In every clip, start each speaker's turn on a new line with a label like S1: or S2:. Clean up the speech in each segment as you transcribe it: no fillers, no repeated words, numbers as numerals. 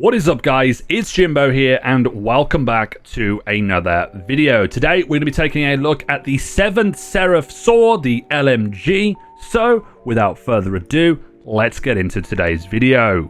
S1: What is up, guys? It's Jimbo here and welcome back to another video. Today we're going to be taking a look at the 7th SERAPH saw, the LMG. So without further ado, let's get into today's video.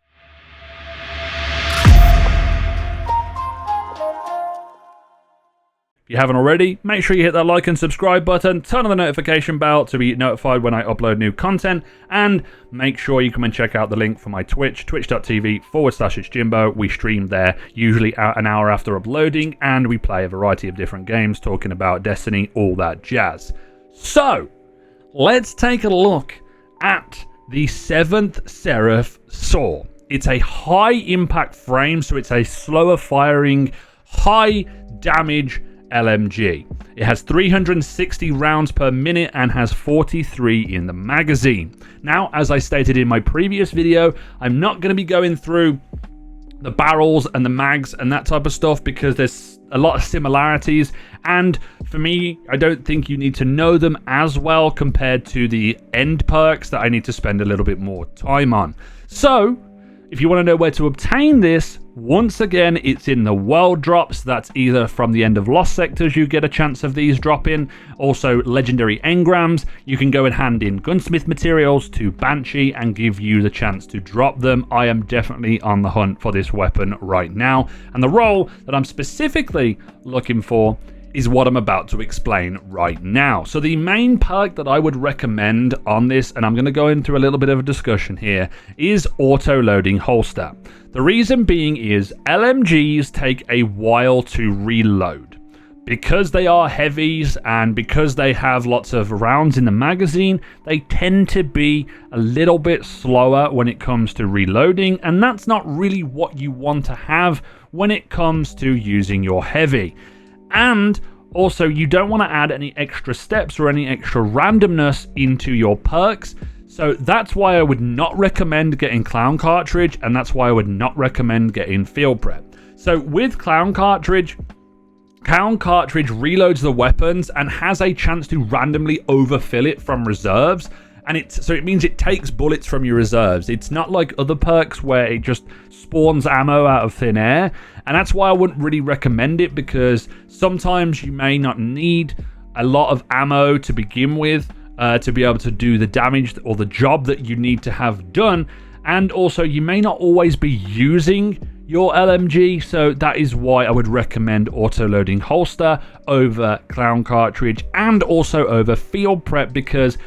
S1: If you haven't already, make sure you hit that like and subscribe button, turn on the notification bell to be notified when I upload new content, and make sure you come and check out the link for my Twitch, twitch.tv/itsjimbo. We stream there usually an hour after uploading, and we play a variety of different games talking about Destiny, all that jazz. So, let's take a look at the 7th SERAPH saw. It's a high impact frame, so it's a slower firing, high damage LMG. It has 360 rounds per minute and has 43 in the magazine. Now, as I stated in my previous video, I'm not going to be going through the barrels and the mags and that type of stuff because there's a lot of similarities, and for me, I don't think you need to know them as well compared to the end perks that I need to spend a little bit more time on. So, if you want to know where to obtain this, once again, it's in the world drops. That's either from the end of Lost Sectors, you get a chance of these dropping. Also, legendary engrams. You can go and hand in gunsmith materials to Banshee and give you the chance to drop them. I am definitely on the hunt for this weapon right now. And the role that I'm specifically looking for is what I'm about to explain right now. So the main perk that I would recommend on this, and I'm going to go into a little bit of a discussion here, is auto-loading holster. The reason being is LMGs take a while to reload. Because they are heavies and because they have lots of rounds in the magazine, they tend to be a little bit slower when it comes to reloading, and that's not really what you want to have when it comes to using your heavy. And also, you don't want to add any extra steps or any extra randomness into your perks. So that's why I would not recommend getting Clown Cartridge, and that's why I would not recommend getting Field Prep. So with Clown Cartridge reloads the weapons and has a chance to randomly overfill it from reserves. And it means it takes bullets from your reserves. It's not like other perks where it just spawns ammo out of thin air. And that's why I wouldn't really recommend it, because sometimes you may not need a lot of ammo to begin with to be able to do the damage or the job that you need to have done. And also, you may not always be using your LMG, so that is why I would recommend auto-loading holster over Clown Cartridge and also over Field Prep, because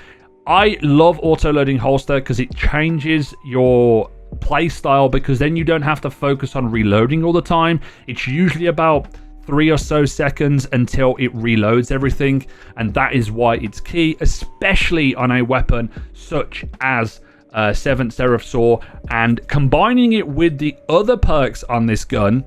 S1: I love auto-loading holster because it changes your play style, because then you don't have to focus on reloading all the time. It's usually about 3 or so seconds until it reloads everything, and that is why it's key, especially on a weapon such as 7th SERAPH saw. And combining it with the other perks on this gun,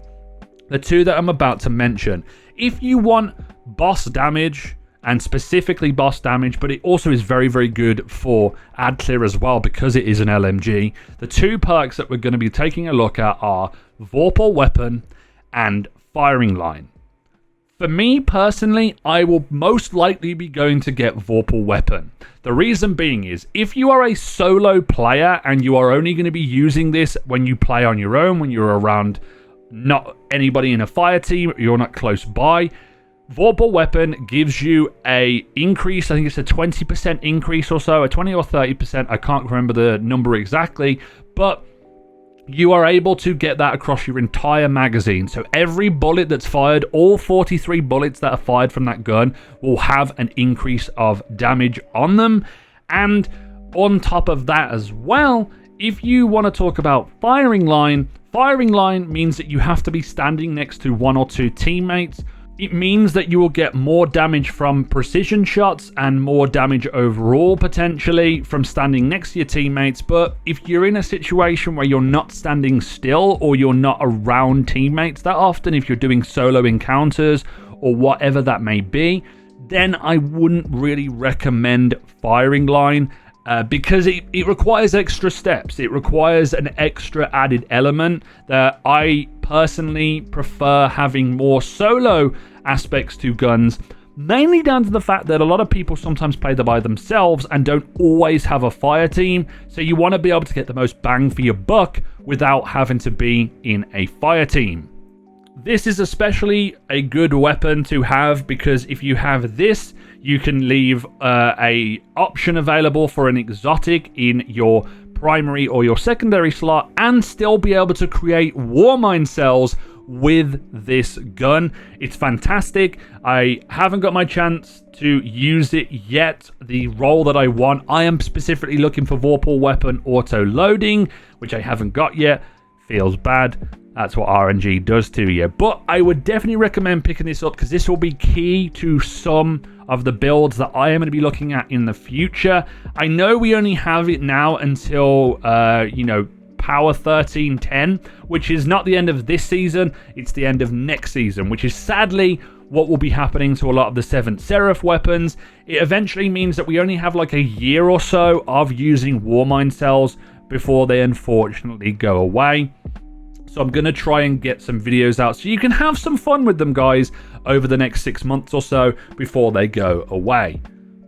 S1: the two that I'm about to mention, if you want boss damage, and specifically boss damage, but it also is very, very good for ad clear as well because it is an LMG. The two perks that we're going to be taking a look at are VORPAL weapon and firing line. For me personally, I will most likely be going to get VORPAL weapon. The reason being is, if you are a solo player and you are only going to be using this when you play on your own, when you're around not anybody in a fire team, you're not close by, VORPAL weapon gives you a increase. I think it's a 20% increase or so, a 20 or 30%. I can't remember the number exactly, but you are able to get that across your entire magazine. So every bullet that's fired, all 43 bullets that are fired from that gun, will have an increase of damage on them. And on top of that as well, if you want to talk about firing line means that you have to be standing next to 1 or 2 teammates. It means that you will get more damage from precision shots and more damage overall potentially from standing next to your teammates. But if you're in a situation where you're not standing still or you're not around teammates that often, if you're doing solo encounters or whatever that may be, then I wouldn't really recommend firing line because it requires extra steps. It requires an extra added element that I personally prefer having more solo aspects to guns. mainly down to the fact that a lot of people sometimes play by themselves and don't always have a fire team, so you want to be able to get the most bang for your buck without having to be in a fire team. This is especially a good weapon to have because if you have this, you can leave a option available for an exotic in your primary or your secondary slot and still be able to create Warmind cells with this gun. It's fantastic. I haven't got my chance to use it yet. The role that I want, I am specifically looking for VORPAL weapon auto loading, which I haven't got yet. Feels bad. That's what RNG does to you. But I would definitely recommend picking this up because this will be key to some of the builds that I am going to be looking at in the future. I know we only have it now until, Power 1310, which is not the end of this season, it's the end of next season, which is sadly what will be happening to a lot of the 7th SERAPH weapons. It eventually means that we only have like a year or so of using Warmind cells before they unfortunately go away. So I'm going to try and get some videos out so you can have some fun with them, guys, over the next 6 months or so before they go away.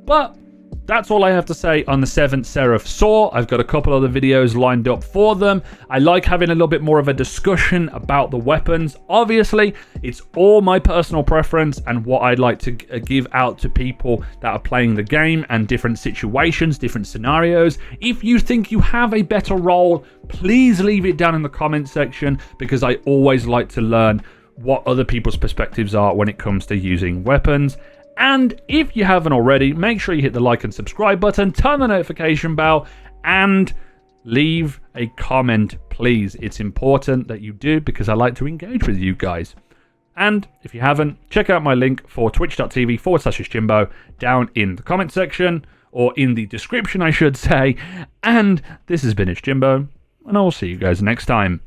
S1: But that's all I have to say on the 7th SERAPH SAW. I've got a couple other videos lined up for them. I like having a little bit more of a discussion about the weapons. Obviously, it's all my personal preference and what I'd like to give out to people that are playing the game and different situations, different scenarios. If you think you have a better role, please leave it down in the comment section because I always like to learn what other people's perspectives are when it comes to using weapons. And if you haven't already, make sure you hit the like and subscribe button, turn the notification bell, and leave a comment, please. It's important that you do because I like to engage with you guys. And if you haven't, check out my link for twitch.tv/Jimbo down in the comment section, or in the description, I should say. And this has been Jimbo, and I will see you guys next time.